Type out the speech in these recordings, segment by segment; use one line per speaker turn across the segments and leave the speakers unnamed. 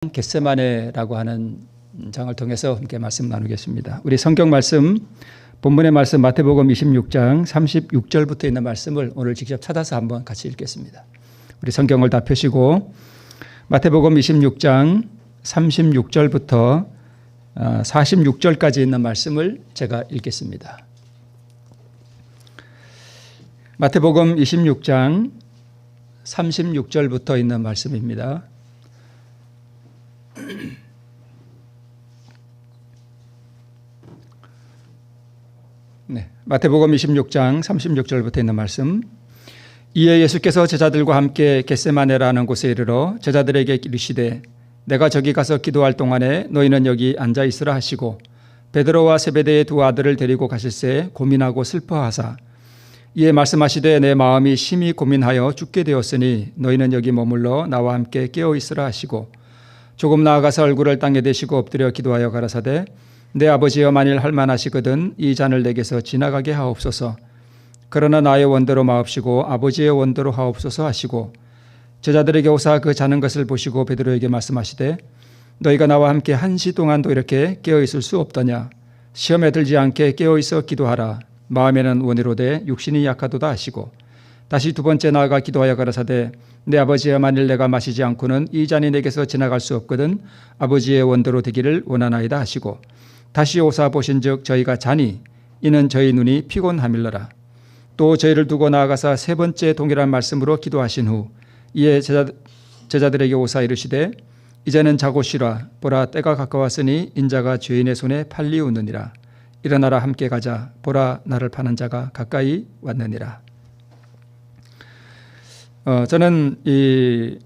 겟세마네라고 하는 장을 통해서 함께 말씀 나누겠습니다. 우리 성경 말씀, 본문의 말씀 마태복음 26장 36절부터 있는 말씀을 오늘 직접 찾아서 한번 같이 읽겠습니다. 우리 성경을 다 펴시고 마태복음 26장 36절부터 46절까지 있는 말씀을 제가 읽겠습니다. 마태복음 26장 36절부터 있는 말씀입니다. 네, 마태복음 26장 36절부터 있는 말씀. 이에 예수께서 제자들과 함께 겟세마네라는 곳에 이르러 제자들에게 이르시되 내가 저기 가서 기도할 동안에 너희는 여기 앉아 있으라 하시고 베드로와 세베대의 두 아들을 데리고 가실새 고민하고 슬퍼하사 이에 말씀하시되 내 마음이 심히 고민하여 죽게 되었으니 너희는 여기 머물러 나와 함께 깨어 있으라 하시고 조금 나아가서 얼굴을 땅에 대시고 엎드려 기도하여 가라사대 내 아버지여 만일 할만하시거든 이 잔을 내게서 지나가게 하옵소서. 그러나 나의 원대로 마옵시고 아버지의 원대로 하옵소서 하시고 제자들에게 오사 그 자는 것을 보시고 베드로에게 말씀하시되 너희가 나와 함께 1시 동안도 이렇게 깨어 있을 수 없더냐. 시험에 들지 않게 깨어 있어 기도하라. 마음에는 원이로되 육신이 약하도다 하시고 다시 두 번째 나아가 기도하여 가라사대 내 아버지여 만일 내가 마시지 않고는 이 잔이 내게서 지나갈 수 없거든 아버지의 원대로 되기를 원하나이다 하시고 다시 오사 보신즉 저희가 자니 이는 저희 눈이 피곤함일러라. 또 저희를 두고 나아가사 세 번째 동일한 말씀으로 기도하신 후 이에 제자들에게 오사 이르시되 이제는 자고 쉬라. 보라 때가 가까웠으니 인자가 죄인의 손에 팔리우느니라. 일어나라 함께 가자. 보라 나를 파는 자가 가까이 왔느니라. 저는 이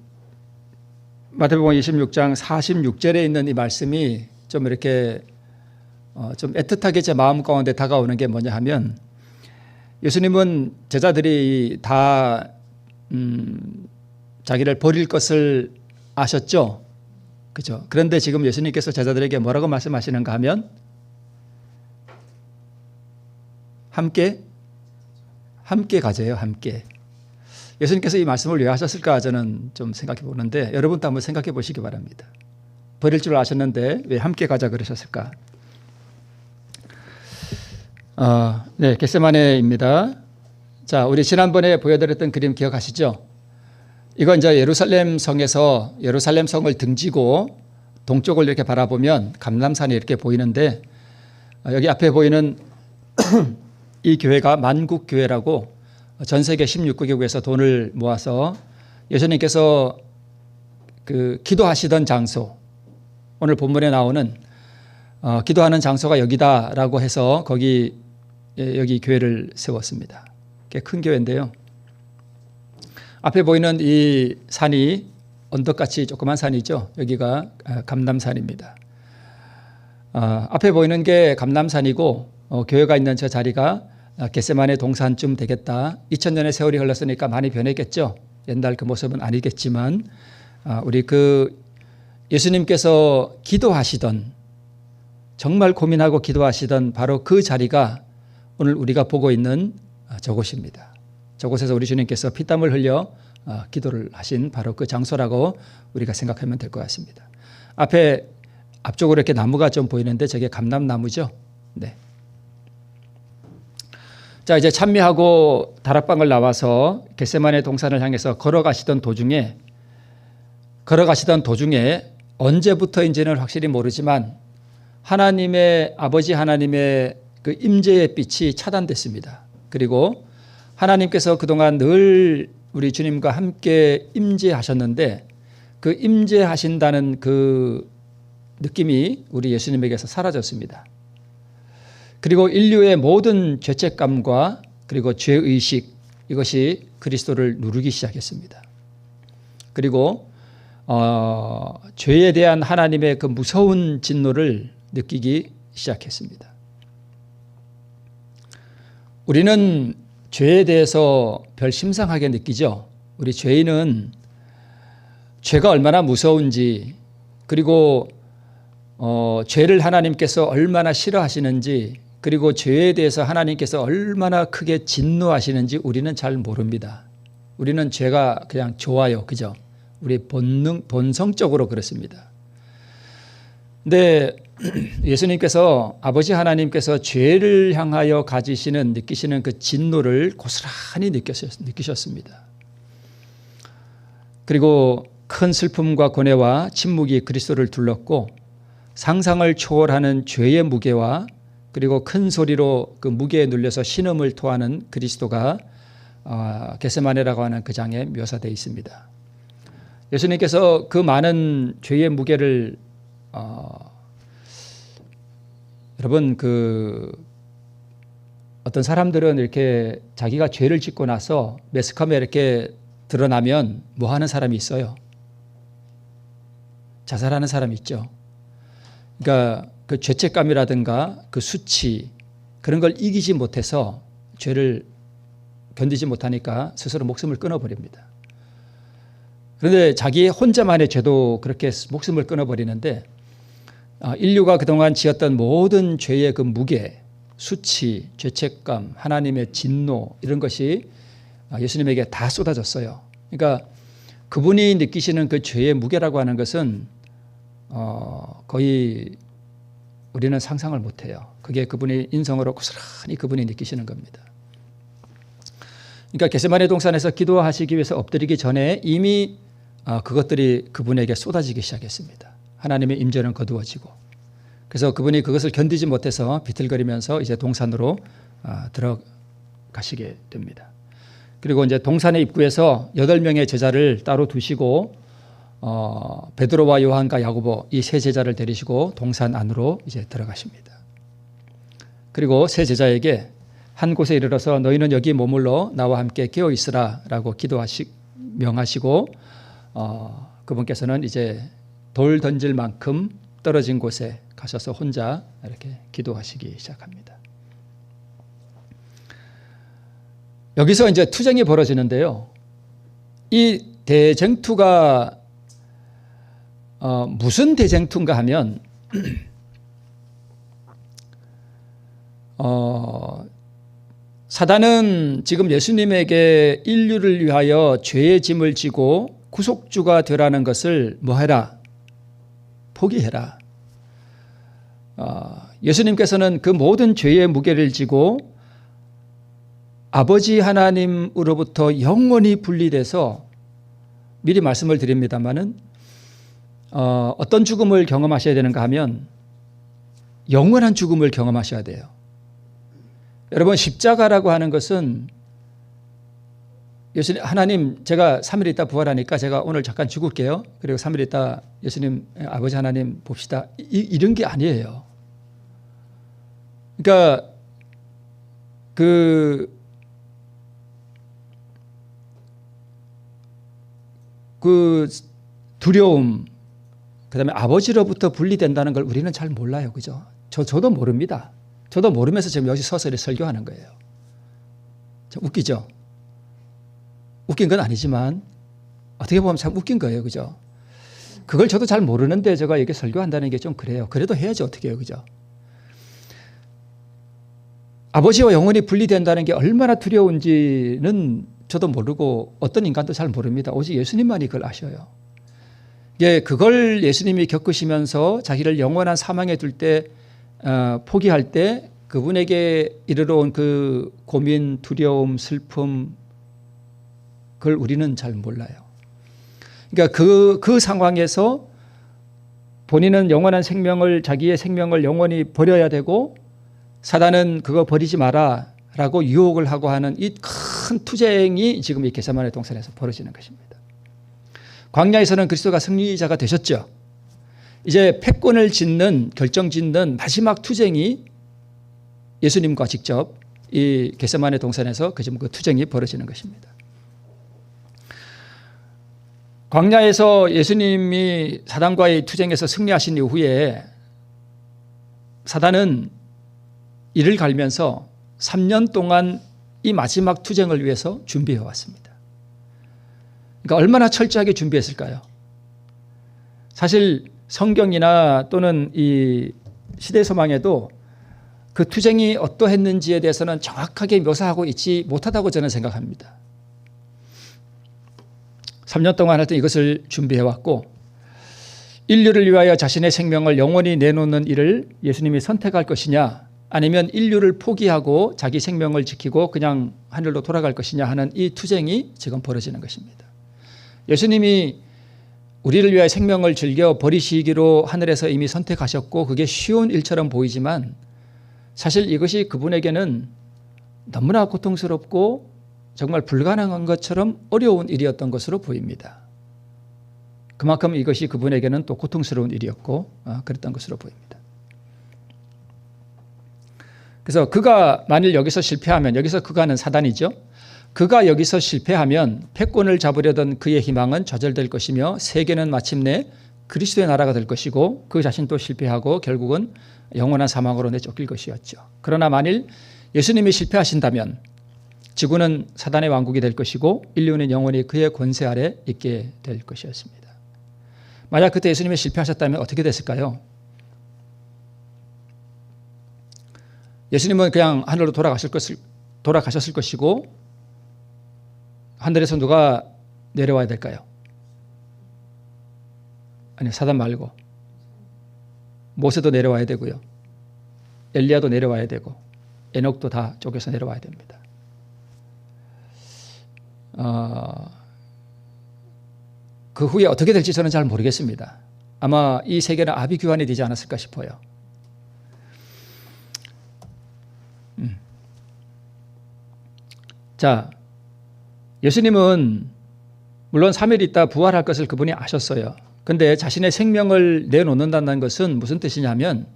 마태복음 26장 46절에 있는 이 말씀이 좀 이렇게 좀 애틋하게 제 마음 가운데 다가오는 게 뭐냐 하면 예수님은 제자들이 다 자기를 버릴 것을 아셨죠. 그죠? 그런데 지금 예수님께서 제자들에게 뭐라고 말씀하시는가 하면 함께 가재요. 함께. 예수님께서 이 말씀을 왜 하셨을까 저는 좀 생각해 보는데 여러분도 한번 생각해 보시기 바랍니다. 버릴 줄 아셨는데 왜 함께 가자 그러셨을까? 네, 겟세마네입니다. 자, 우리 지난번에 보여드렸던 그림 기억하시죠? 이건 이제 예루살렘 성에서 예루살렘 성을 등지고 동쪽을 이렇게 바라보면 감람산이 이렇게 보이는데 여기 앞에 보이는 이 교회가 만국교회라고 전 세계 16개국에서 돈을 모아서 예수님께서 그 기도하시던 장소, 오늘 본문에 나오는 기도하는 장소가 여기다라고 해서 여기 교회를 세웠습니다. 꽤 큰 교회인데요. 앞에 보이는 이 산이 언덕같이 조그만 산이죠. 여기가 감람산입니다. 앞에 보이는 게 감람산이고 교회가 있는 저 자리가 겟세마네 동산쯤 되겠다. 2000년의 세월이 흘렀으니까 많이 변했겠죠. 옛날 그 모습은 아니겠지만 우리 그 예수님께서 기도하시던 정말 고민하고 기도하시던 바로 그 자리가 오늘 우리가 보고 있는 저곳입니다. 저곳에서 우리 주님께서 피땀을 흘려 기도를 하신 바로 그 장소라고 우리가 생각하면 될 것 같습니다. 앞쪽으로 이렇게 나무가 좀 보이는데 저게 감람나무죠. 네. 자, 이제 찬미하고 다락방을 나와서 겟세마네 동산을 향해서 걸어가시던 도중에 언제부터인지는 확실히 모르지만 아버지 하나님의 그 임재의 빛이 차단됐습니다. 그리고 하나님께서 그동안 늘 우리 주님과 함께 임재하셨는데 그 임재하신다는 그 느낌이 우리 예수님에게서 사라졌습니다. 그리고 인류의 모든 죄책감과 그리고 죄의식 이것이 그리스도를 누르기 시작했습니다. 그리고 죄에 대한 하나님의 그 무서운 진노를 느끼기 시작했습니다. 우리는 죄에 대해서 별 심상하게 느끼죠. 우리 죄인은 죄가 얼마나 무서운지 그리고 죄를 하나님께서 얼마나 싫어하시는지 그리고 죄에 대해서 하나님께서 얼마나 크게 진노하시는지 우리는 잘 모릅니다. 우리는 죄가 그냥 좋아요. 그죠? 우리 본성적으로 그렇습니다. 근데 예수님께서 아버지 하나님께서 죄를 향하여 느끼시는 그 진노를 고스란히 느끼셨습니다. 그리고 큰 슬픔과 고뇌와 침묵이 그리스도를 둘렀고 상상을 초월하는 죄의 무게와 그리고 큰 소리로 그 무게에 눌려서 신음을 토하는 그리스도가 겟세마네라고 하는 그 장에 묘사되어 있습니다. 예수님께서 그 많은 죄의 무게를 여러분 어떤 사람들은 이렇게 자기가 죄를 짓고 나서 매스컴에 이렇게 드러나면 뭐 하는 사람이 있어요? 자살하는 사람이 있죠. 그러니까 그 죄책감이라든가 그 수치 그런 걸 이기지 못해서 죄를 견디지 못하니까 스스로 목숨을 끊어버립니다. 그런데 자기 혼자만의 죄도 그렇게 목숨을 끊어버리는데 인류가 그동안 지었던 모든 죄의 그 무게, 수치, 죄책감, 하나님의 진노 이런 것이 예수님에게 다 쏟아졌어요. 그러니까 그분이 느끼시는 그 죄의 무게라고 하는 것은 거의 우리는 상상을 못해요. 그게 그분의 인성으로 고스란히 그분이 느끼시는 겁니다. 그러니까 겟세마네 동산에서 기도하시기 위해서 엎드리기 전에 이미 그것들이 그분에게 쏟아지기 시작했습니다. 하나님의 임재는 거두어지고 그래서 그분이 그것을 견디지 못해서 비틀거리면서 이제 동산으로 들어가시게 됩니다. 그리고 이제 동산의 입구에서 8명의 제자를 따로 두시고 베드로와 요한과 야고보 이 세 제자를 데리시고 동산 안으로 이제 들어가십니다. 그리고 세 제자에게 한 곳에 이르러서 너희는 여기 머물러 나와 함께 깨어 있으라라고 명하시고 그분께서는 이제 돌 던질 만큼 떨어진 곳에 가셔서 혼자 이렇게 기도하시기 시작합니다. 여기서 이제 투쟁이 벌어지는데요. 이 대쟁투가 무슨 대쟁투인가 하면 사단은 지금 예수님에게 인류를 위하여 죄의 짐을 지고 구속주가 되라는 것을 뭐 해라? 포기해라. 예수님께서는 그 모든 죄의 무게를 지고 아버지 하나님으로부터 영원히 분리돼서 미리 말씀을 드립니다마는 어떤 죽음을 경험하셔야 되는가 하면 영원한 죽음을 경험하셔야 돼요. 여러분 십자가라고 하는 것은 예수님 하나님 제가 3일 있다 부활하니까 제가 오늘 잠깐 죽을게요. 그리고 3일 있다 예수님 아버지 하나님 봅시다. 이런 게 아니에요. 그러니까 그 두려움 그다음에 아버지로부터 분리된다는 걸 우리는 잘 몰라요. 그죠? 저도 모릅니다. 저도 모르면서 지금 여기 서서 설교하는 거예요. 웃기죠? 웃긴 건 아니지만 어떻게 보면 참 웃긴 거예요. 그죠? 그걸 저도 잘 모르는데 제가 이렇게 설교한다는 게 좀 그래요. 그래도 해야지 어떻게 해요. 그죠? 아버지와 영원히 분리된다는 게 얼마나 두려운지는 저도 모르고 어떤 인간도 잘 모릅니다. 오직 예수님만이 그걸 아셔요. 그걸 예수님이 겪으시면서 자기를 영원한 사망에 둘 때 포기할 때 그분에게 이르러 온 그 고민, 두려움, 슬픔 그걸 우리는 잘 몰라요. 그러니까 그 상황에서 본인은 영원한 생명을 자기의 생명을 영원히 버려야 되고 사단은 그거 버리지 마라 라고 유혹을 하고 하는 이 큰 투쟁이 지금 이 겟세마네 동산에서 벌어지는 것입니다. 광야에서는 그리스도가 승리자가 되셨죠. 이제 패권을 결정짓는 마지막 투쟁이 예수님과 직접 이 겟세마네 동산에서 그 투쟁이 벌어지는 것입니다. 광야에서 예수님이 사단과의 투쟁에서 승리하신 이후에 사단은 이를 갈면서 3년 동안 이 마지막 투쟁을 위해서 준비해 왔습니다. 그러니까 얼마나 철저하게 준비했을까요? 사실 성경이나 또는 이 시대소망에도 그 투쟁이 어떠했는지에 대해서는 정확하게 묘사하고 있지 못하다고 저는 생각합니다. 3년 동안 하여튼 이것을 준비해 왔고 인류를 위하여 자신의 생명을 영원히 내놓는 일을 예수님이 선택할 것이냐, 아니면 인류를 포기하고 자기 생명을 지키고 그냥 하늘로 돌아갈 것이냐 하는 이 투쟁이 지금 벌어지는 것입니다. 예수님이 우리를 위하여 생명을 즐겨 버리시기로 하늘에서 이미 선택하셨고 그게 쉬운 일처럼 보이지만 사실 이것이 그분에게는 너무나 고통스럽고 정말 불가능한 것처럼 어려운 일이었던 것으로 보입니다. 그만큼 이것이 그분에게는 또 고통스러운 일이었고 그랬던 것으로 보입니다. 그래서 그가 만일 여기서 실패하면, 여기서 그가는 사단이죠. 그가 여기서 실패하면 패권을 잡으려던 그의 희망은 좌절될 것이며 세계는 마침내 그리스도의 나라가 될 것이고 그 자신도 실패하고 결국은 영원한 사망으로 내쫓길 것이었죠. 그러나 만일 예수님이 실패하신다면 지구는 사단의 왕국이 될 것이고 인류는 영원히 그의 권세 아래 있게 될 것이었습니다. 만약 그때 예수님이 실패하셨다면 어떻게 됐을까요? 예수님은 그냥 하늘로 돌아가셨을 것이고 하늘에서 누가 내려와야 될까요? 아니, 사단 말고 모세도 내려와야 되고요. 엘리야도 내려와야 되고 에녹도 다 쪼개서 내려와야 됩니다. 그 후에 어떻게 될지 저는 잘 모르겠습니다. 아마 이 세계는 아비규환이 되지 않았을까 싶어요. 자, 예수님은 물론 3일 있다 부활할 것을 그분이 아셨어요. 그런데 자신의 생명을 내놓는다는 것은 무슨 뜻이냐면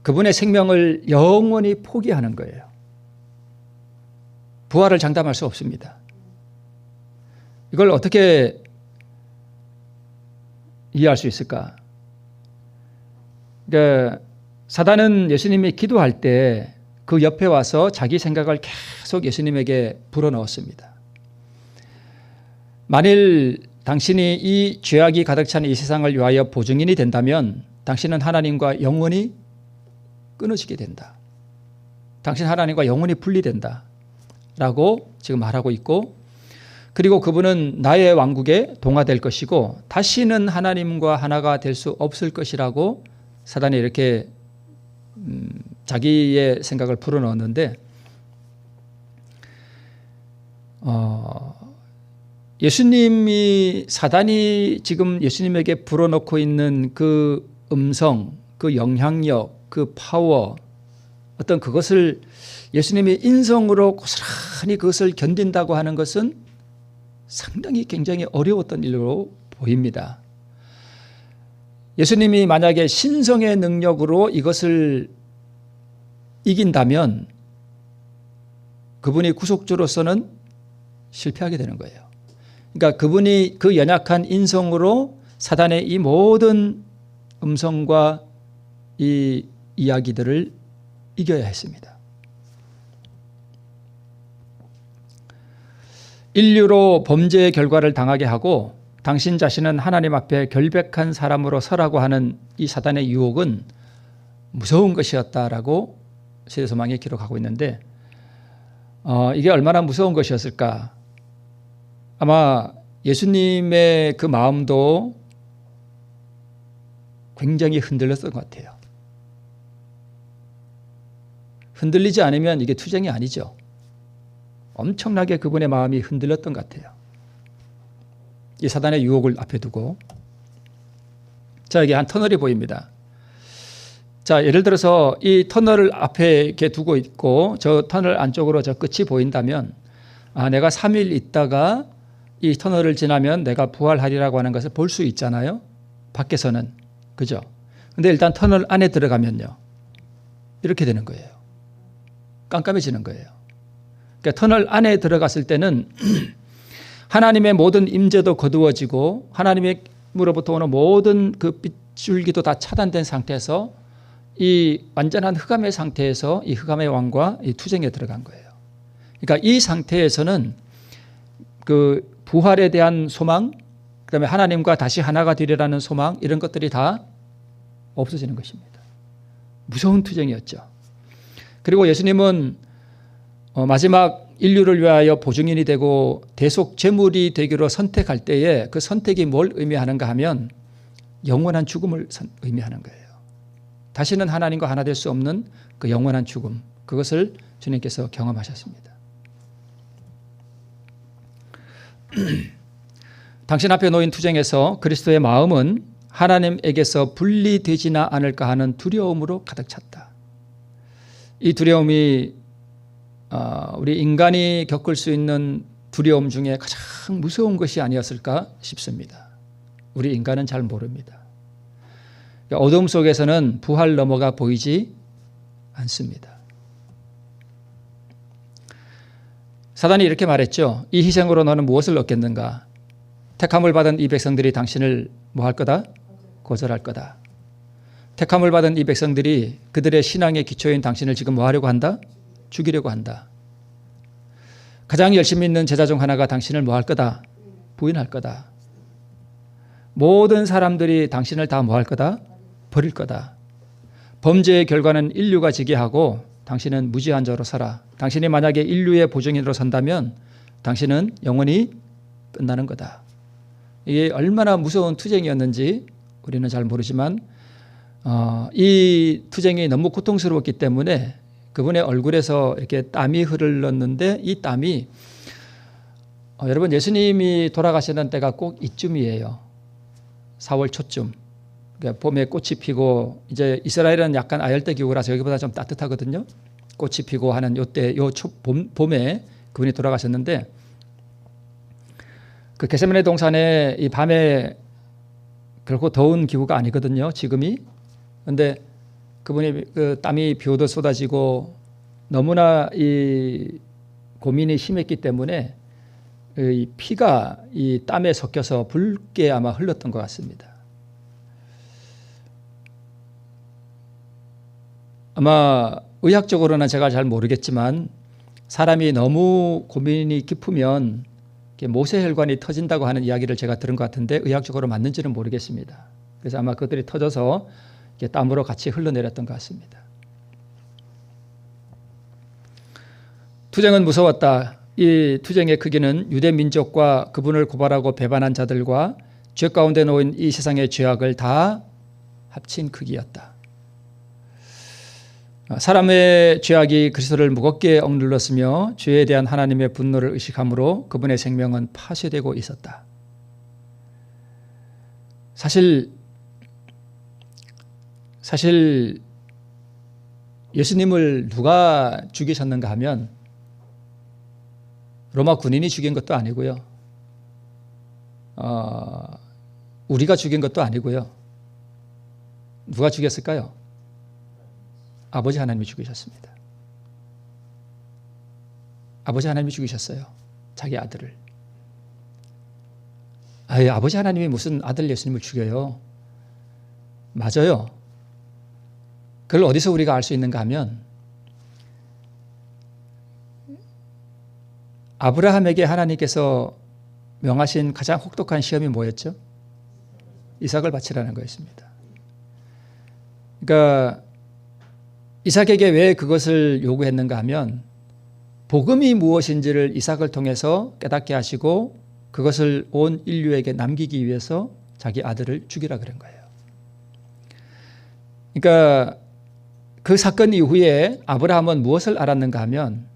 그분의 생명을 영원히 포기하는 거예요. 부활을 장담할 수 없습니다. 이걸 어떻게 이해할 수 있을까? 그러니까 사단은 예수님이 기도할 때 그 옆에 와서 자기 생각을 계속 예수님에게 불어넣었습니다. 만일 당신이 이 죄악이 가득 찬 이 세상을 위하여 보증인이 된다면 당신은 하나님과 영원히 끊어지게 된다. 당신 하나님과 영원히 분리된다. 라고 지금 말하고 있고, 그리고 그분은 나의 왕국에 동화될 것이고 다시는 하나님과 하나가 될 수 없을 것이라고 사단이 이렇게 자기의 생각을 풀어넣었는데 예수님이 사단이 지금 예수님에게 불어넣고 있는 그 음성, 그 영향력, 그 파워, 어떤 그것을 예수님이 인성으로 고스란히 그것을 견딘다고 하는 것은 상당히 굉장히 어려웠던 일로 보입니다. 예수님이 만약에 신성의 능력으로 이것을 이긴다면 그분이 구속주로서는 실패하게 되는 거예요. 그러니까 그분이 그 연약한 인성으로 사단의 이 모든 음성과 이 이야기들을 이겨야 했습니다. 인류로 범죄의 결과를 당하게 하고 당신 자신은 하나님 앞에 결백한 사람으로 서라고 하는 이 사단의 유혹은 무서운 것이었다라고 세대소망이 기록하고 있는데 이게 얼마나 무서운 것이었을까? 아마 예수님의 그 마음도 굉장히 흔들렸던 것 같아요. 흔들리지 않으면 이게 투쟁이 아니죠. 엄청나게 그분의 마음이 흔들렸던 것 같아요. 이 사단의 유혹을 앞에 두고. 자, 여기 한 터널이 보입니다. 자, 예를 들어서 이 터널을 앞에 이렇게 두고 있고 저 터널 안쪽으로 저 끝이 보인다면 내가 3일 있다가 이 터널을 지나면 내가 부활하리라고 하는 것을 볼 수 있잖아요. 밖에서는. 그죠? 근데 일단 터널 안에 들어가면요. 이렇게 되는 거예요. 깜깜해지는 거예요. 그러니까 터널 안에 들어갔을 때는 하나님의 모든 임재도 거두어지고 하나님으로부터 오는 모든 그 빛줄기도 다 차단된 상태에서 이 완전한 흑암의 상태에서 이 흑암의 왕과 이 투쟁에 들어간 거예요. 그러니까 이 상태에서는 그 부활에 대한 소망, 그다음에 하나님과 다시 하나가 되리라는 소망, 이런 것들이 다 없어지는 것입니다. 무서운 투쟁이었죠. 그리고 예수님은 마지막 인류를 위하여 보증인이 되고 대속 제물이 되기로 선택할 때에 그 선택이 뭘 의미하는가 하면 영원한 죽음을 의미하는 거예요. 다시는 하나님과 하나 될 수 없는 그 영원한 죽음, 그것을 주님께서 경험하셨습니다. 당신 앞에 놓인 투쟁에서 그리스도의 마음은 하나님에게서 분리되지나 않을까 하는 두려움으로 가득 찼다. 이 두려움이 우리 인간이 겪을 수 있는 두려움 중에 가장 무서운 것이 아니었을까 싶습니다. 우리 인간은 잘 모릅니다. 어둠 속에서는 부활 너머가 보이지 않습니다. 사단이 이렇게 말했죠. 이 희생으로 너는 무엇을 얻겠는가? 택함을 받은 이 백성들이 당신을 뭐 할 거다? 거절할 거다. 택함을 받은 이 백성들이 그들의 신앙의 기초인 당신을 지금 뭐 하려고 한다? 죽이려고 한다. 가장 열심히 있는 제자 중 하나가 당신을 뭐 할 거다? 부인할 거다. 모든 사람들이 당신을 다 뭐 할 거다? 버릴 거다. 범죄의 결과는 인류가 지게 하고 당신은 무지한 자로 살아. 당신이 만약에 인류의 보증인으로 산다면 당신은 영원히 끝나는 거다. 이게 얼마나 무서운 투쟁이었는지 우리는 잘 모르지만 이 투쟁이 너무 고통스러웠기 때문에 그분의 얼굴에서 이렇게 땀이 흘렀는데 이 땀이 여러분 예수님이 돌아가시는 때가 꼭 이쯤이에요. 4월 초쯤. 그러니까 봄에 꽃이 피고 이제 이스라엘은 약간 아열대 기후라서 여기보다 좀 따뜻하거든요. 꽃이 피고 하는 요때 봄에 그분이 돌아가셨는데 그 겟세마네 동산에 이 밤에 결코 더운 기후가 아니거든요. 지금이. 그런데 그분이 그 땀이 비 오듯 쏟아지고 너무나 이 고민이 심했기 때문에 이 피가 이 땀에 섞여서 붉게 아마 흘렀던 것 같습니다. 아마 의학적으로는 제가 잘 모르겠지만 사람이 너무 고민이 깊으면 모세혈관이 터진다고 하는 이야기를 제가 들은 것 같은데 의학적으로 맞는지는 모르겠습니다. 그래서 아마 그들이 터져서 땀으로 같이 흘러내렸던 것 같습니다. 투쟁은 무서웠다. 이 투쟁의 크기는 유대 민족과 그분을 고발하고 배반한 자들과 죄 가운데 놓인 이 세상의 죄악을 다 합친 크기였다. 사람의 죄악이 그리스도를 무겁게 억눌렀으며 죄에 대한 하나님의 분노를 의식함으로 그분의 생명은 파쇄되고 있었다. 사실 예수님을 누가 죽이셨는가 하면 로마 군인이 죽인 것도 아니고요. 우리가 죽인 것도 아니고요. 누가 죽였을까요? 아버지 하나님이 죽이셨습니다. 아버지 하나님이 죽이셨어요. 자기 아들을. 아버지 하나님이 무슨 아들 예수님을 죽여요? 맞아요. 그걸 어디서 우리가 알 수 있는가 하면 아브라함에게 하나님께서 명하신 가장 혹독한 시험이 뭐였죠? 이삭을 바치라는 거였습니다. 그러니까 이삭에게 왜 그것을 요구했는가 하면 복음이 무엇인지를 이삭을 통해서 깨닫게 하시고 그것을 온 인류에게 남기기 위해서 자기 아들을 죽이라 그런 거예요. 그러니까 그 사건 이후에 아브라함은 무엇을 알았는가 하면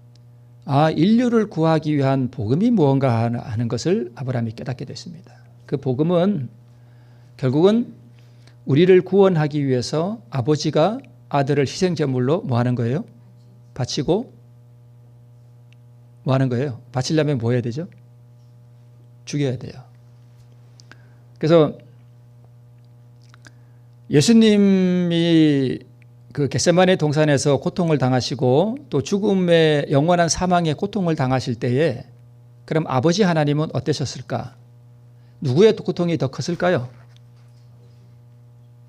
인류를 구하기 위한 복음이 무언가 하는 것을 아브라함이 깨닫게 됐습니다. 그 복음은 결국은 우리를 구원하기 위해서 아버지가 아들을 희생제물로 뭐 하는 거예요? 바치고 뭐 하는 거예요? 바치려면 뭐 해야 되죠? 죽여야 돼요. 그래서 예수님이 그 겟세마네 동산에서 고통을 당하시고 또 죽음의 영원한 사망의 고통을 당하실 때에 그럼 아버지 하나님은 어떠셨을까? 누구의 고통이 더 컸을까요?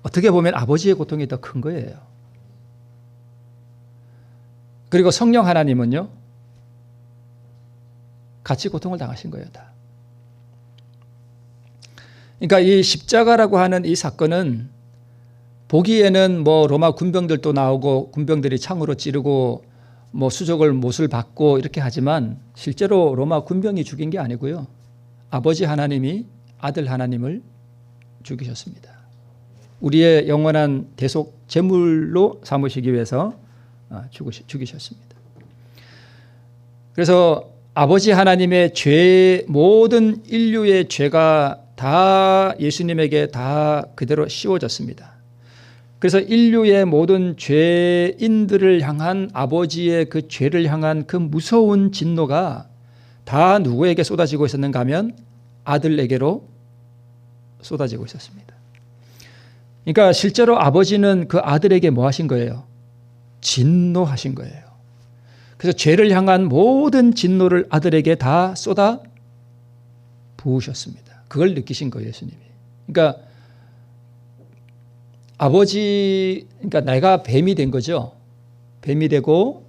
어떻게 보면 아버지의 고통이 더 큰 거예요. 그리고 성령 하나님은요, 같이 고통을 당하신 거예요, 다. 그러니까 이 십자가라고 하는 이 사건은 보기에는 뭐 로마 군병들도 나오고 군병들이 창으로 찌르고 뭐 수족을 못을 받고 이렇게 하지만 실제로 로마 군병이 죽인 게 아니고요. 아버지 하나님이 아들 하나님을 죽이셨습니다. 우리의 영원한 대속 제물로 삼으시기 위해서 죽이셨습니다. 그래서 아버지 하나님의 모든 인류의 죄가 다 예수님에게 다 그대로 씌워졌습니다. 그래서 인류의 모든 죄인들을 향한 아버지의 그 죄를 향한 그 무서운 진노가 다 누구에게 쏟아지고 있었는가 하면 아들에게로 쏟아지고 있었습니다. 그러니까 실제로 아버지는 그 아들에게 뭐 하신 거예요? 진노하신 거예요. 그래서 죄를 향한 모든 진노를 아들에게 다 쏟아 부으셨습니다. 그걸 느끼신 거예요, 예수님이. 그러니까 그러니까 내가 뱀이 된 거죠. 뱀이 되고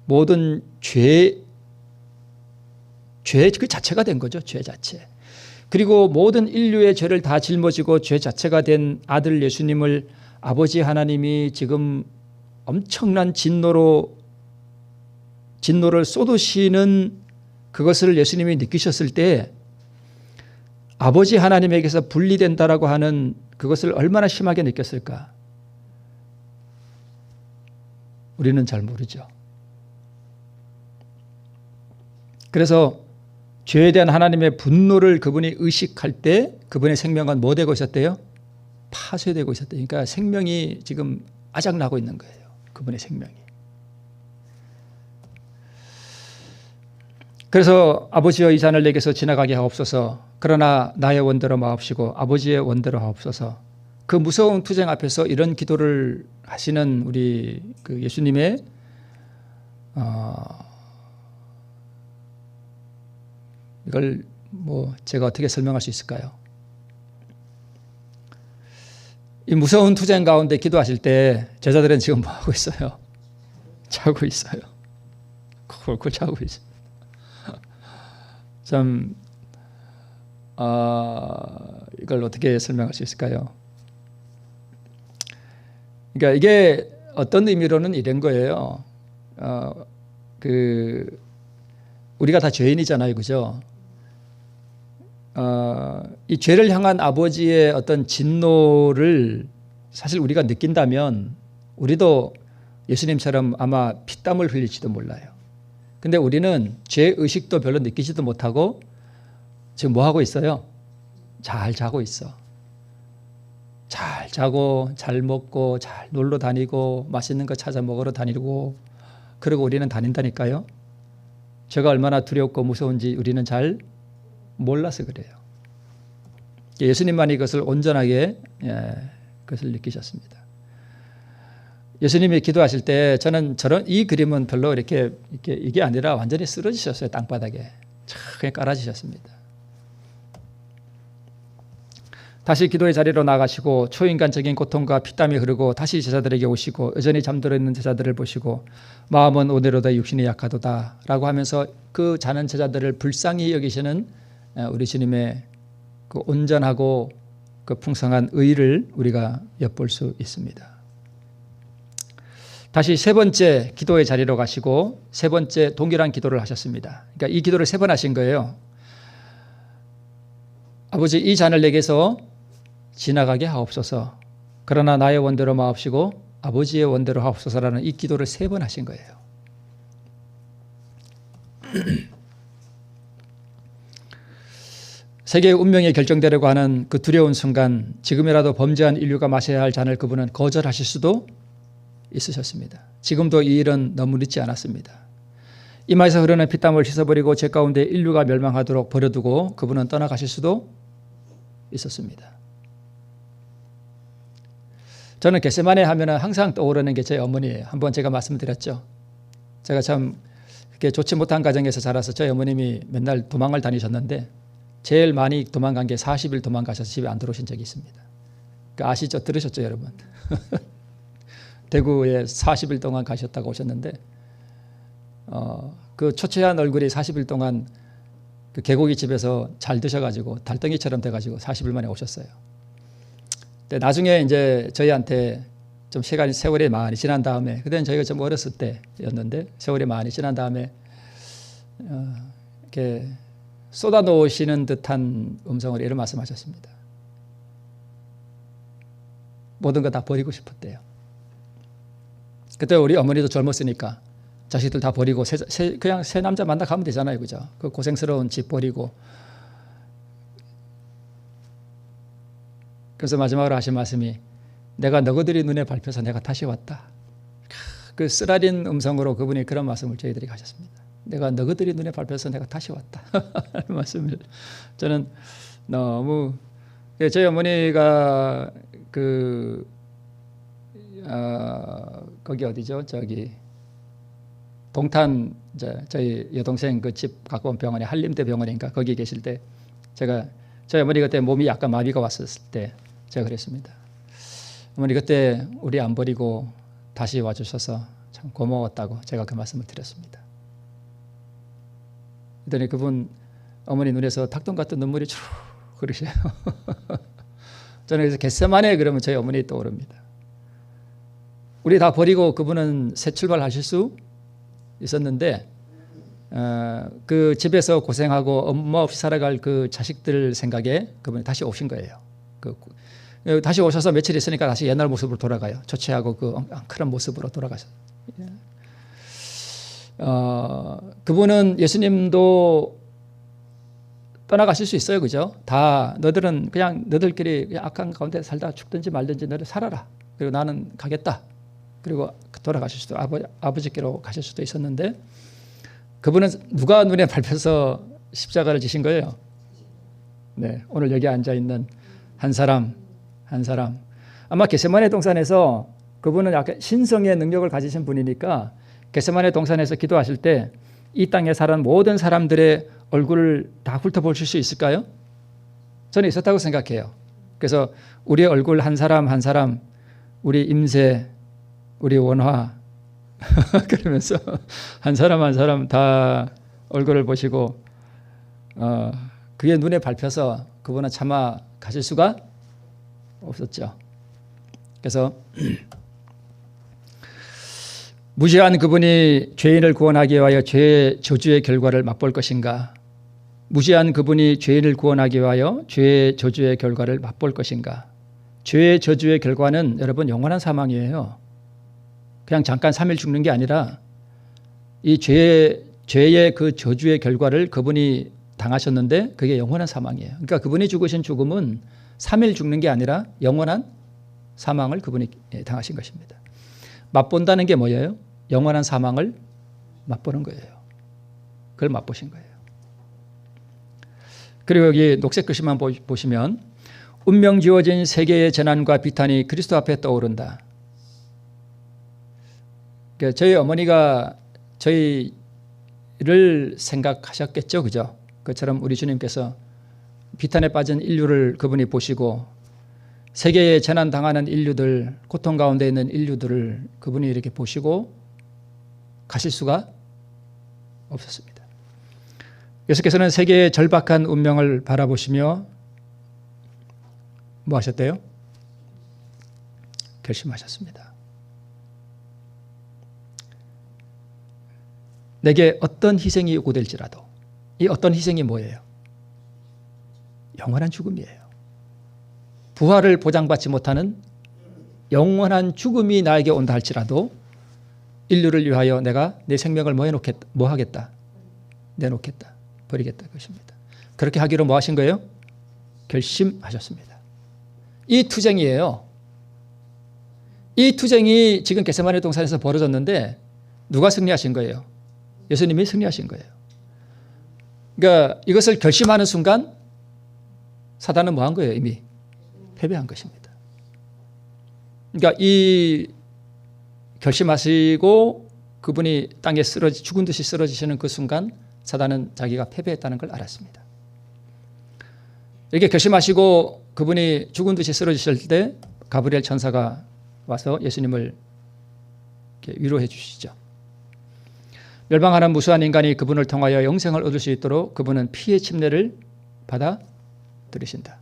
모든 죄 그 자체가 된 거죠. 죄 자체. 그리고 모든 인류의 죄를 다 짊어지고 죄 자체가 된 아들 예수님을 아버지 하나님이 지금 엄청난 진노를 쏟으시는 그것을 예수님이 느끼셨을 때 아버지 하나님에게서 분리된다라고 하는 그것을 얼마나 심하게 느꼈을까? 우리는 잘 모르죠. 그래서 죄에 대한 하나님의 분노를 그분이 의식할 때 그분의 생명은 뭐 되고 있었대요? 파쇄되고 있었대요. 그러니까 생명이 지금 아작나고 있는 거예요. 그분의 생명이. 그래서 아버지여 이 잔을 내게서 지나가게 하옵소서. 그러나 나의 원대로 마옵시고 아버지의 원대로 하옵소서. 그 무서운 투쟁 앞에서 이런 기도를 하시는 우리 그 예수님의 이걸 뭐 제가 어떻게 설명할 수 있을까요? 이 무서운 투쟁 가운데 기도하실 때 제자들은 지금 뭐 하고 있어요? 자고 있어요. 콜콜 자고 있어요. 참 이걸 어떻게 설명할 수 있을까요? 그러니까 이게 어떤 의미로는 이런 거예요. 우리가 다 죄인이잖아요, 그죠? 이 죄를 향한 아버지의 어떤 진노를 사실 우리가 느낀다면 우리도 예수님처럼 아마 피땀을 흘릴지도 몰라요. 근데 우리는 죄 의식도 별로 느끼지도 못하고 지금 뭐 하고 있어요? 잘 자고 있어. 잘 자고 잘 먹고 잘 놀러 다니고 맛있는 거 찾아 먹으러 다니고 그러고 우리는 다닌다니까요. 죄가 얼마나 두렵고 무서운지 우리는 잘 몰라서 그래요. 예수님만이 이것을 온전하게 그것을 느끼셨습니다. 예수님이 기도하실 때 저는 이 그림은 별로 이렇게 이게 아니라 완전히 쓰러지셨어요. 땅바닥에 그냥 깔아지셨습니다. 다시 기도의 자리로 나가시고 초인간적인 고통과 피땀이 흐르고 다시 제자들에게 오시고 여전히 잠들어 있는 제자들을 보시고 마음은 오늘로다 육신이 약하도다 라고 하면서 그 자는 제자들을 불쌍히 여기시는 우리 주님의 그 온전하고 그 풍성한 의를 우리가 엿볼 수 있습니다. 다시 세 번째 기도의 자리로 가시고 세 번째 동일한 기도를 하셨습니다. 그러니까 이 기도를 3번 하신 거예요. 아버지 이 잔을 내게서 지나가게 하옵소서. 그러나 나의 원대로 마옵시고 아버지의 원대로 하옵소서라는 이 기도를 3번 하신 거예요. 세계의 운명이 결정되려고 하는 그 두려운 순간 지금이라도 범죄한 인류가 마셔야 할 잔을 그분은 거절하실 수도 있으셨습니다. 지금도 이 일은 너무 늦지 않았습니다. 이마에서 흐르는 피땀을 씻어버리고 죄 가운데 인류가 멸망하도록 버려두고 그분은 떠나가실 수도 있었습니다. 저는 겟세마네 하면 항상 떠오르는 게 제 어머니예요. 한번 제가 말씀드렸죠. 제가 참 그렇게 좋지 못한 가정에서 자라서 저희 어머님이 맨날 도망을 다니셨는데 제일 많이 도망간 게 40일 도망가셔서 집에 안 들어오신 적이 있습니다. 아시죠? 들으셨죠, 여러분? 대구에 40일 동안 가셨다고 오셨는데 그 초췌한 얼굴이 40일 동안 그 개고기 집에서 잘 드셔가지고 달덩이처럼 돼가지고 40일 만에 오셨어요. 근데 나중에 이제 저희한테 좀 세월이 많이 지난 다음에 그때는 저희가 좀 어렸을 때였는데 세월이 많이 지난 다음에 이렇게 쏟아놓으시는 듯한 음성으로 이런 말씀하셨습니다. 모든 거 다 버리고 싶었대요. 그때 우리 어머니도 젊었으니까 자식들 다 버리고 그냥 새 남자 만나 가면 되잖아요. 그죠? 그 고생스러운 집 버리고. 그래서 마지막으로 하신 말씀이 내가 너희들이 눈에 밟혀서 내가 다시 왔다. 그 쓰라린 음성으로 그분이 그런 말씀을 저희들이 하셨습니다. 내가 너희들이 눈에 밟혀서 내가 다시 왔다. 하는 말씀을 저는 너무 저희 어머니가 거기 어디죠? 저기 동탄 저희 여동생 그 집 가까운 병원에 한림대 병원인가 거기 계실 때 저희 어머니 그때 몸이 약간 마비가 왔었을 때 제가 그랬습니다. 어머니 그때 우리 안 버리고 다시 와주셔서 참 고마웠다고 제가 그 말씀을 드렸습니다. 그랬더니 그분 어머니 눈에서 닭똥 같은 눈물이 쭉 흐르셔요. 저는 그래서 겟세마네 그러면 저희 어머니 떠오릅니다. 우리 다 버리고 그분은 새 출발하실 수 있었는데 그 집에서 고생하고 엄마 없이 살아갈 그 자식들 생각에 그분이 다시 오신 거예요. 다시 오셔서 며칠 있으니까 다시 옛날 모습으로 돌아가요. 조치하고 그 엉클한 모습으로 돌아가셨어요. 그분은 예수님도 떠나가실 수 있어요. 그죠? 다 너희들은 그냥 너희들끼리 그냥 악한 가운데 살다 죽든지 말든지 너희들 살아라. 그리고 나는 가겠다. 그리고 돌아가실 수도 아버지께로 가실 수도 있었는데 그분은 누가 눈에 밟혀서 십자가를 지신 거예요? 네, 오늘 여기 앉아있는 한 사람 아마 겟세마네 동산에서 그분은 약간 신성의 능력을 가지신 분이니까 겟세마네 동산에서 기도하실 때 이 땅에 사는 모든 사람들의 얼굴을 다 훑어보실 수 있을까요? 저는 있었다고 생각해요. 그래서 우리의 얼굴 한 사람 한 사람 우리 임세 우리 원화 그러면서 한 사람 한 사람 다 얼굴을 보시고 그의 눈에 밟혀서 그분은 차마 가실 수가 없었죠. 그래서 무지한 그분이 죄인을 구원하기 위하여 죄의 저주의 결과를 맛볼 것인가? 무지한 그분이 죄인을 구원하기 위하여 죄의 저주의 결과를 맛볼 것인가? 죄의 저주의 결과는 여러분 영원한 사망이에요. 그냥 잠깐 3일 죽는 게 아니라 이 죄의 그 저주의 결과를 그분이 당하셨는데 그게 영원한 사망이에요. 그러니까 그분이 죽으신 죽음은 3일 죽는 게 아니라 영원한 사망을 그분이 당하신 것입니다. 맛본다는 게 뭐예요? 영원한 사망을 맛보는 거예요. 그걸 맛보신 거예요. 그리고 여기 녹색 글씨만 보시면 운명 지어진 세계의 재난과 비탄이 그리스도 앞에 떠오른다. 그러니까 저희 어머니가 저희를 생각하셨겠죠. 그죠? 그처럼 우리 주님께서 비탄에 빠진 인류를 그분이 보시고 세계에 재난 당하는 인류들, 고통 가운데 있는 인류들을 그분이 이렇게 보시고 가실 수가 없었습니다. 예수께서는 세계의 절박한 운명을 바라보시며 뭐 하셨대요? 결심하셨습니다. 내게 어떤 희생이 요구될지라도 이 어떤 희생이 뭐예요? 영원한 죽음이에요. 부활을 보장받지 못하는 영원한 죽음이 나에게 온다 할지라도 인류를 위하여 내가 내 생명을 뭐 하겠다? 내놓겠다. 버리겠다. 그것입니다. 그렇게 하기로 뭐 하신 거예요? 결심하셨습니다. 이 투쟁이에요. 이 투쟁이 지금 겟세마네 동산에서 벌어졌는데 누가 승리하신 거예요? 예수님이 승리하신 거예요. 그러니까 이것을 결심하는 순간 사단은 뭐 한 거예요? 이미 패배한 것입니다. 그러니까 이 결심하시고 그분이 땅에 죽은 듯이 쓰러지시는 그 순간 사단은 자기가 패배했다는 걸 알았습니다. 이렇게 결심하시고 그분이 죽은 듯이 쓰러지실 때 가브리엘 천사가 와서 예수님을 이렇게 위로해 주시죠. 멸망하는 무수한 인간이 그분을 통하여 영생을 얻을 수 있도록 그분은 피의 침례를 받아 들으신다.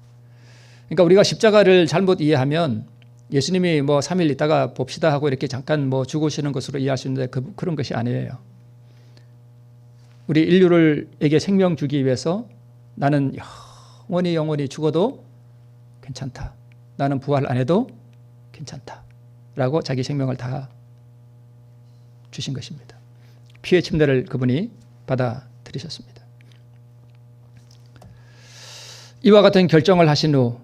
그러니까 우리가 십자가를 잘못 이해하면 예수님이 뭐 3일 있다가 봅시다 하고 이렇게 잠깐 뭐 죽으시는 것으로 이해할 수 있는데 그런 것이 아니에요. 우리 인류를에게 생명 주기 위해서 나는 영원히 죽어도 괜찮다. 나는 부활 안 해도 괜찮다라고 자기 생명을 다 주신 것입니다. 피의 침례를 그분이 받아들이셨습니다. 이와 같은 결정을 하신 후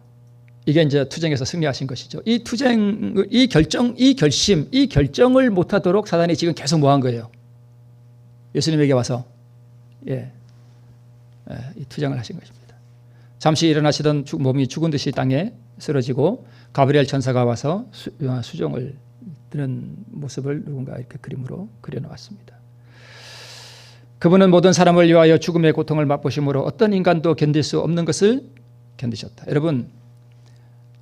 이게 이제 투쟁에서 승리하신 것이죠. 이 투쟁, 이 결정, 이 결심, 이 결정을 못하도록 사단이 지금 계속 뭐한 거예요? 예수님에게 와서 이 투쟁을 하신 것입니다. 잠시 일어나시던 몸이 죽은 듯이 땅에 쓰러지고 가브리엘 천사가 와서 수종을 드는 모습을 누군가 이렇게 그림으로 그려놓았습니다. 그분은 모든 사람을 위하여 죽음의 고통을 맛보심으로 어떤 인간도 견딜 수 없는 것을 견디셨다. 여러분,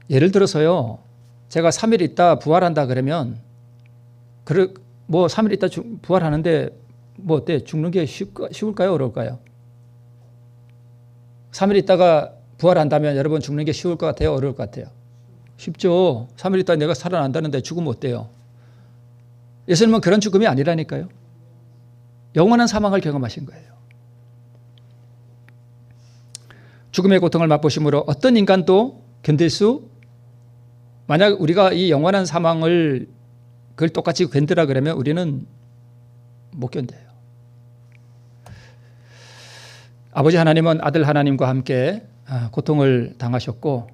예를 들어서요, 제가 3일 있다 부활한다 그러면, 3일 있다 부활하는데 뭐 어때? 죽는 게 쉬울까요? 어려울까요? 3일 있다가 부활한다면 여러분 죽는 게 쉬울 것 같아요? 어려울 것 같아요? 쉽죠. 3일 있다 내가 살아난다는데 죽으면 어때요? 예수님은 그런 죽음이 아니라니까요. 영원한 사망을 경험하신 거예요. 죽음의 고통을 맛보심으로 어떤 인간도 견딜 수, 만약 우리가 이 영원한 사망을 그걸 똑같이 견디라 그러면 우리는 못 견뎌요. 아버지 하나님은 아들 하나님과 함께 고통을 당하셨고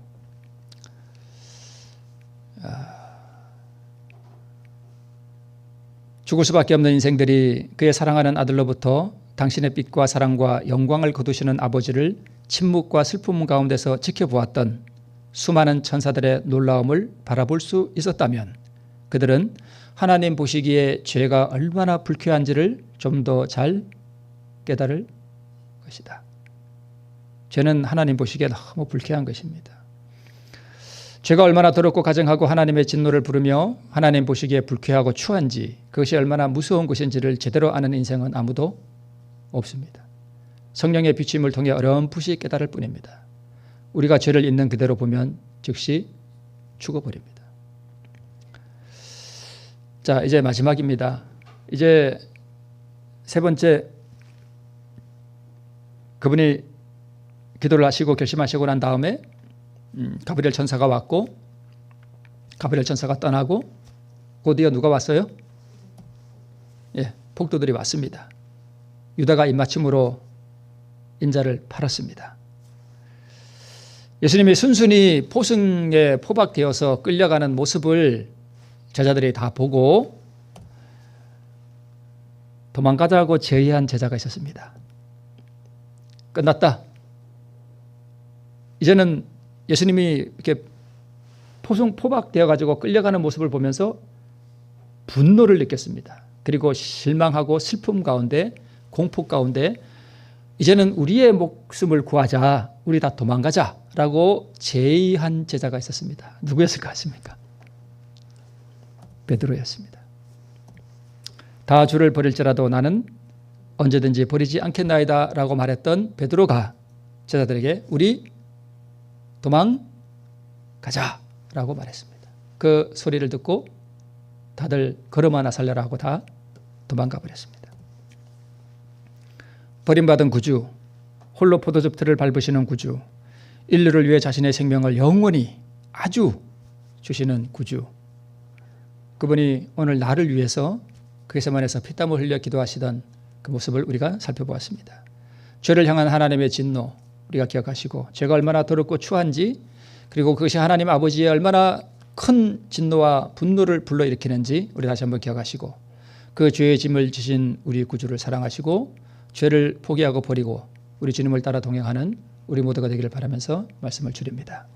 죽을 수밖에 없는 인생들이 그의 사랑하는 아들로부터 당신의 빛과 사랑과 영광을 거두시는 아버지를 침묵과 슬픔 가운데서 지켜보았던 수많은 천사들의 놀라움을 바라볼 수 있었다면 그들은 하나님 보시기에 죄가 얼마나 불쾌한지를 좀 더 잘 깨달을 것이다. 죄는 하나님 보시기에 너무 불쾌한 것입니다. 죄가 얼마나 더럽고 가증하고 하나님의 진노를 부르며 하나님 보시기에 불쾌하고 추한지, 그것이 얼마나 무서운 것인지를 제대로 아는 인생은 아무도 없습니다. 성령의 비추임을 통해 어렴풋이 깨달을 뿐입니다. 우리가 죄를 있는 그대로 보면 즉시 죽어버립니다. 자, 이제 마지막입니다. 이제 세 번째, 그분이 기도를 하시고 결심하시고 난 다음에 가브리엘 천사가 왔고, 가브리엘 천사가 떠나고, 곧이어 누가 왔어요? 폭도들이 왔습니다. 유다가 입맞춤으로 인자를 팔았습니다. 예수님이 순순히 포승에 포박되어서 끌려가는 모습을 제자들이 다 보고 도망가자고 제의한 제자가 있었습니다. 끝났다. 이제는 예수님이 이렇게 포박되어 가지고 끌려가는 모습을 보면서 분노를 느꼈습니다. 그리고 실망하고 슬픔 가운데, 공포 가운데 이제는 우리의 목숨을 구하자, 우리 다 도망가자라고 제의한 제자가 있었습니다. 누구였을 것 같습니까? 베드로였습니다. 다 주를 버릴지라도 나는 언제든지 버리지 않겠나이다 라고 말했던 베드로가 제자들에게 우리 도망가자 라고 말했습니다. 그 소리를 듣고 다들 걸음 하나 살려라 하고 다 도망가 버렸습니다. 버림받은 구주, 홀로 포도즙 틀을 밟으시는 구주, 인류를 위해 자신의 생명을 영원히 아주 주시는 구주, 그분이 오늘 나를 위해서 겟세마네에서 피땀을 흘려 기도하시던 그 모습을 우리가 살펴보았습니다. 죄를 향한 하나님의 진노 우리가 기억하시고, 죄가 얼마나 더럽고 추한지, 그리고 그것이 하나님 아버지의 얼마나 큰 진노와 분노를 불러일으키는지 우리 다시 한번 기억하시고, 그 죄의 짐을 지신 우리 구주를 사랑하시고 죄를 포기하고 버리고 우리 주님을 따라 동행하는 우리 모두가 되기를 바라면서 말씀을 줄입니다.